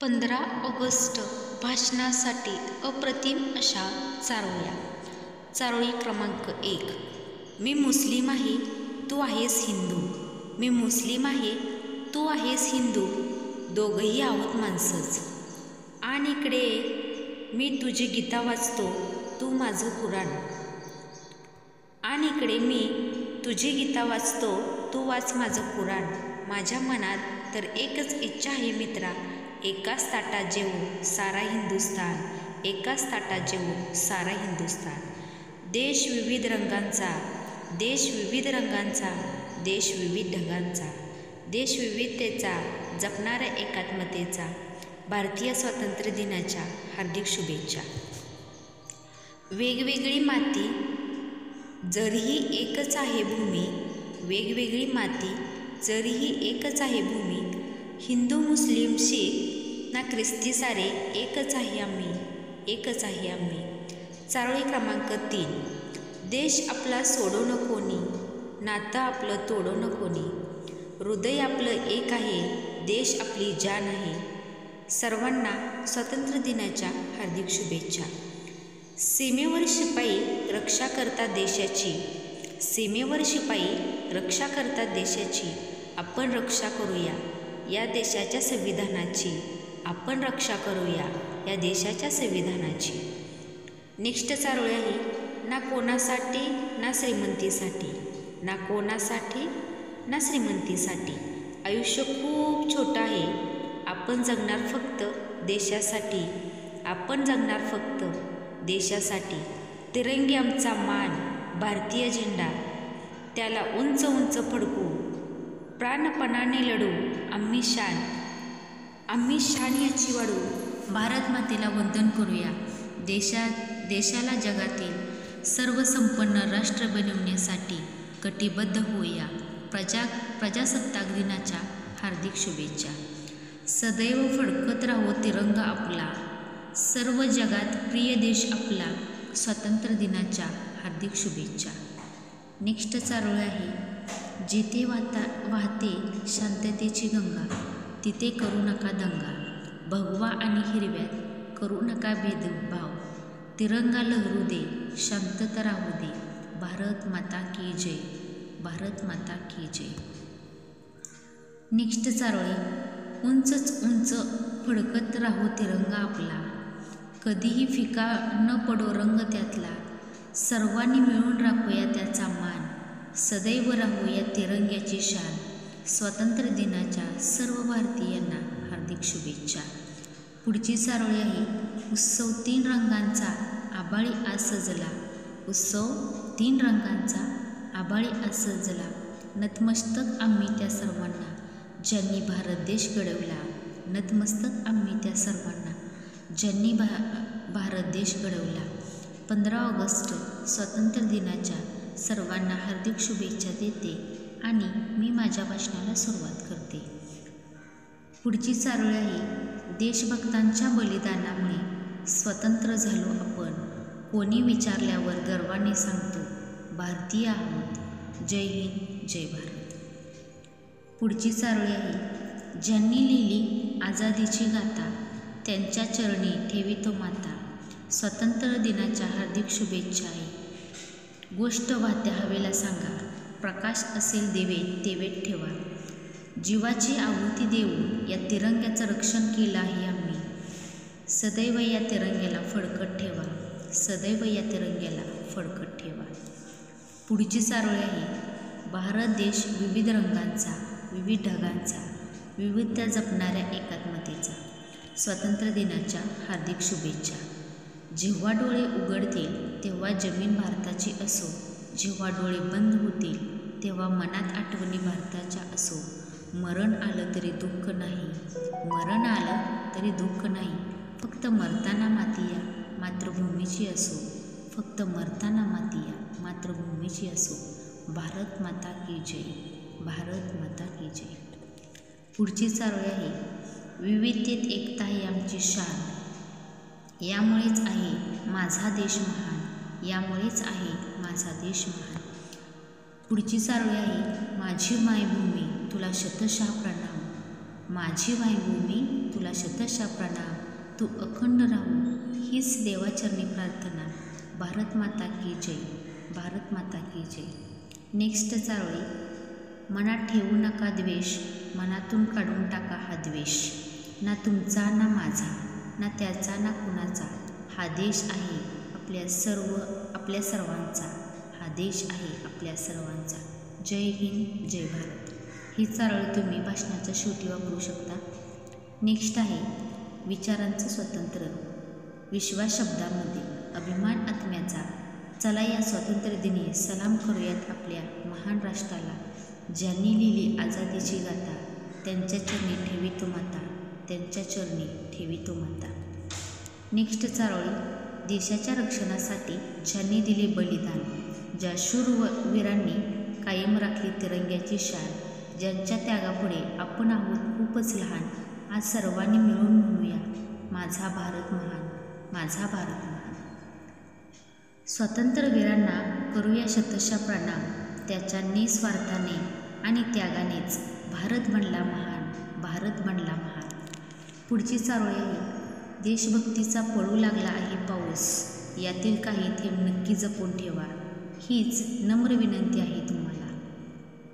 15 August भाषणासाठी अप्रतिम अशा चारोळ्या. चारोळी क्रमांक 1. मी मुस्लिम आहे, तू आहेस हिंदू. मी मुस्लिम आहे, तू आहेस हिंदू. दोघंही आहोत माणसंच. आणि इकडे मी तुझी गीता वाचतो, तू माझं कुराण. आणि इकडे मी तुझी गीता वाचतो, तू वाच माझं कुराण. माझ्या मनात तर एकच इच्छा आहे मित्रा, एकाच ताटात जेवू सारा हिंदुस्तान. एकाच ताटात जेवू सारा हिंदुस्तान. देश विविध रंगांचा, देश विविध रंगांचा, देश विविध ढगांचा, देश विविधतेचा, जपणाऱ्या एकात्मतेचा. भारतीय स्वातंत्र्य दिनाच्या हार्दिक शुभेच्छा. वेगवेगळी माती जरीही एकच आहे भूमी, वेगवेगळी माती जरीही एकच आहे भूमी. हिंदू मुस्लिम शीख ना ख्रिस्ती सारे एकच आहे आम्ही, एकच आहे आम्ही. चारोळी क्रमांक 3. देश आपला सोडो न कोणी, नातं आपलं तोडो न कोणी. हृदय आपलं एक आहे, देश आपली जान आहे. सर्वांना स्वातंत्र्य दिनाच्या हार्दिक शुभेच्छा. सीमेवर शिपाई रक्षा करतात देशाची, सीमेवर शिपाई रक्षा करतात देशाची. आपण रक्षा करूया या देशाच्या संविधानाची, आपण रक्षा करूया या देशाच्या संविधानाची. नेक्स्ट चारोळी आहे, ना कोणासाठी ना श्रीमंतीसाठी, ना कोणासाठी ना श्रीमंतीसाठी. आयुष्य खूप छोटं आहे, आपण जगणार फक्त देशासाठी, आपण जगणार फक्त देशासाठी. तिरंगी आमचा मान, भारतीय झेंडा त्याला उंच उंच फडकू. प्राणपणाने लढू आम्ही शान, आम्ही शान याची वाढू. भारत मातेला वंदन करूया. देशाला जगातील सर्वसंपन्न राष्ट्र बनवण्यासाठी कटिबद्ध होऊया. प्रजासत्ताक दिनाच्या हार्दिक शुभेच्छा. सदैव फडकत राहो तिरंगा आपला, सर्व जगात प्रिय देश आपला. स्वातंत्र्य दिनाच्या हार्दिक शुभेच्छा. नेक्स्ट चारोळी आहे, जिथे वाहते शांततेची गंगा, तिथे करू नका दंगा. भगवा आणि हिरव्यात करू नका भेदभाव. तिरंगा लहरू दे, शांतता राहू दे. भारत माता की जय, भारत माता की जय. नेक्स्ट चारोळी, उंचच उंच फडकत राहो तिरंगा आपला, कधीही फिका न पडो रंग त्यातला. सर्वांनी मिळून राखूया त्याचा मान, सदैव राहूया तिरंग्याची शान. स्वातंत्र्य दिनाच्या सर्व भारतीयांना हार्दिक शुभेच्छा. पुढची चारोळी आहे, उत्सव 3 रंगांचा आभाळी आज सजला. उत्सव 3 रंगांचा आभाळी आज सजला. नतमस्तक आम्ही त्या सर्वांना, ज्यांनी भारत देश घडवला. नतमस्तक आम्ही त्या सर्वांना, ज्यांनी भारत देश घडवला. 15 ऑगस्ट स्वातंत्र्य दिनाच्या सर्वांना हार्दिक शुभेच्छा देते आणि मी माझ्या भाषणाला सुरुवात करते. पुढची चारोळी आहे, देशभक्तांच्या बलिदानामुळे स्वतंत्र झालो आपण. कोणी विचारल्यावर गर्वाने सांगतो, भारतीय आहोत. जय हिंद, जय भारत. पुढची चारोळी आहे, ज्यांनी लिहिली आझादीची गाथा, त्यांच्या चरणी ठेवितो माता. स्वातंत्र्य दिनाच्या हार्दिक शुभेच्छा आहे. गोष्ट वाहत्या हवेला सांगा, प्रकाश असेल दिवेत तेवेत ठेवा. जीवाची आहुती देऊन या तिरंग्याचं रक्षण केलं आहे आम्ही. सदैव या तिरंग्याला फडकत ठेवा, सदैव या तिरंग्याला फडकत ठेवा. पुढची चारोळी आहे, भारत देश विविध रंगांचा, विविध ढगांचा, विविधता जपणाऱ्या एकात्मतेचा. स्वातंत्र्य दिनाच्या हार्दिक शुभेच्छा. जेव्हा डोळे उघडतील तेव्हा जमीन भारताची असो, जेव्हा डोळे बंद होतील तेव्हा मनात आठवणी भारताच्या असो. मरण आलं तरी दुःख नाही, मरण आलं तरी दुःख नाही. फक्त मरताना माती या मातृभूमीची असो, फक्त मरताना माती या मातृभूमीची असो. भारत माता की जय, भारत माता की जय. पुढची चारोळी आहे, विविधतेत एकता ही आमची शान. यामुळेच आहे माझा देश महान, यामुळेच आहे माझा देश महान. पुढची चारोळी आहे, माझी मायभूमी तुला शतशः प्रणाम. माझी मायभूमी तुला शतशः प्रणाम, तू अखंड राहू हीच देवाचरणी प्रार्थना, भारत माता की जय, भारत माता की जय. नेक्स्ट चारोळी. मनात ठेवू नका द्वेष, मनातून काढून टाका हा द्वेष. ना तुमचा ना माझा, ना त्याचा ना कुणाचा, हा देश आहे आपल्या सर्वांचा, हा देश आहे आपल्या सर्वांचा. जय हिंद, जय भारत. ही चारोळी तुम्ही भाषणाच्या शेवटी वापरू शकता. नेक्स्ट आहे विचारांचं स्वातंत्र्य. विश्वास शब्दामध्ये अभिमान आत्म्याचा. चला या स्वातंत्र्य दिनी सलाम करूयात आपल्या महान राष्ट्राला, ज्यांनी लिहिली आझादीची गाथा, त्यांच्या चरणी ठेवितो माता, त्यांच्या चरणी ठेवितो माता. नेक्स्ट चारोळी. देशाच्या रक्षणासाठी ज्यांनी दिले बलिदान, ज्या शूरवीरांनी कायम राखली तिरंग्याची शान, ज्यांच्या त्यागापुढे आपण आहोत खूपच लहान, आज सर्वांनी मिळून म्हणूया माझा भारत महान, माझा भारत महान. स्वातंत्र्यवीरांना करूया शतशः प्रणाम, त्याच्या निस्वार्थाने आणि त्यागानेच भारत बनला महान, भारत बनला महान. पुढची चारोळी आहे देशभक्तीचा पडू लागला आहे पाऊस, यातील काही थेंब नक्की जपून ठेवा, हीच नम्र विनंती आहे तुम्हाला.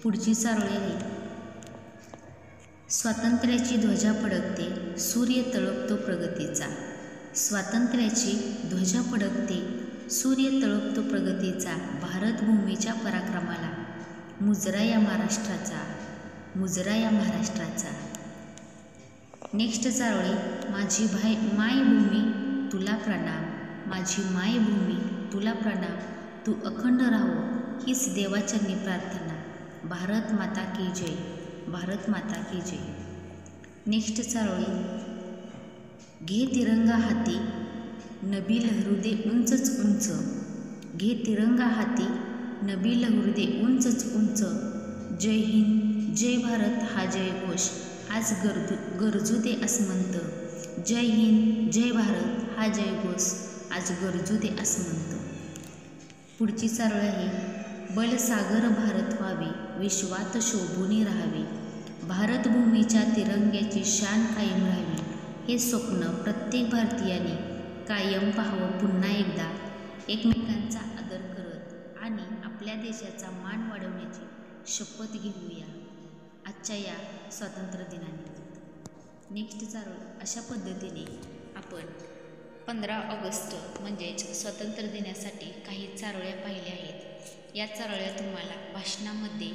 पुढची चारोळी आहे स्वातंत्र्याची ध्वजा फडकते, सूर्य तळपतो प्रगतीचा. स्वातंत्र्याची ध्वजा फडकते, सूर्य तळपतो प्रगतीचा, भारत भूमीच्या पराक्रमाला मुजरा या महाराष्ट्राचा, मुजरा या महाराष्ट्राचा. नेक्स्ट चारोळी. माझी मायभूमी तुला प्रणाम, माझी मायभूमी तुला प्रणाम, तू अखंड राहो हीच देवाचरणी प्रार्थना, भारत माता की जय, भारत माता की जय. नेक्स्ट चारोळी. घे तिरंगा हाती, नभी लहरू दे उंचच उंच, घे तिरंगा हाती, नभी लहरू दे उंचच उंच, जय हिंद, जय भारत हा जयघोष आज गरजू दे अस्मंत, जय हिंद, जय भारत हा जयघोष आज गरजू दे अस्मंत. पुढची चारोळी आहे बलसागर भारत व्हावे, विश्वात शोभूनी राहावे, भारत भूमीच्या तिरंग्याची शान कायम राहावी, हे स्वप्न प्रत्येक भारतीयाने कायम पाहावं. पुन्हा एकदा एकमेकांचा आदर करत आणि आपल्या देशाचा मान वाढवण्याची शपथ घेऊया आजच्या या स्वातंत्र्य दिनानिमित्त. नेक्स्ट चारोळी. अशा पद्धतीने आपण 15 ऑगस्ट म्हणजेच स्वातंत्र्य दिनासाठी काही चारोळ्या पाहिल्या आहेत. या चारोळ्या तुम्हाला भाषणामध्ये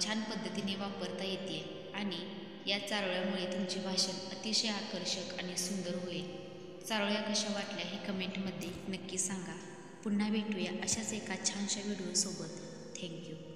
छान पद्धतीने वापरता येतील आणि या चारोळ्यामुळे तुमचे भाषण अतिशय आकर्षक आणि सुंदर होईल. चारोळ्या कशा वाटल्या हे कमेंटमध्ये नक्की सांगा. पुन्हा भेटूया अशाच एका छानशा व्हिडिओसोबत. थँक्यू.